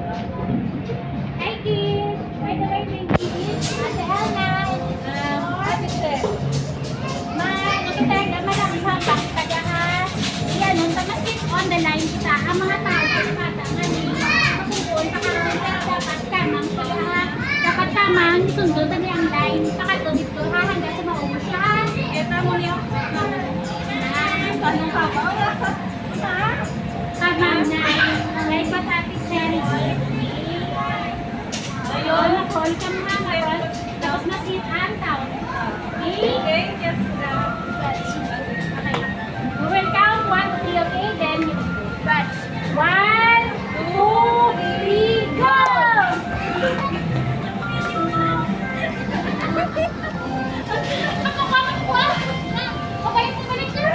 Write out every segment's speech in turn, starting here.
Hi, kids! By the way, my kids, Ate Elna, Ate Sir. Makikita malang habang tagaha. Yan, nung tamasin on the line kita, ang mga tao, patangan ni makukul, pakaroon ka dapat kamang tagaha. Dapat kamang sundod na niyang line, pakatulip ko ha, hanggang sa maubos ka. Ito mo niyo. Tanong ka ba? Ha? Kamang na. May patapit cherry. Ayun, na-call ka mga ngayon. Tapos na-sit ang tao. Okay? Yes, okay. We will count 1 to 3, okay? Then you batch. 1, 2, 3, go! Nakakamak ko ah! Okay, balik na!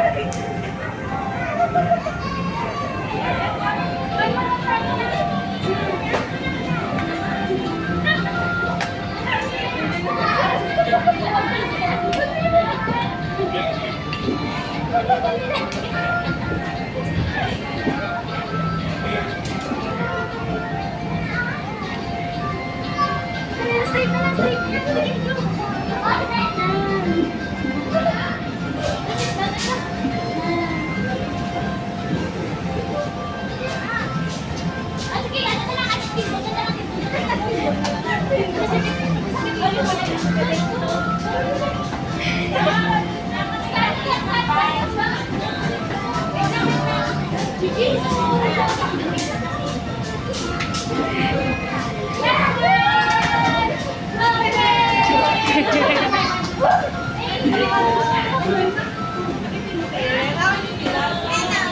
Jesus!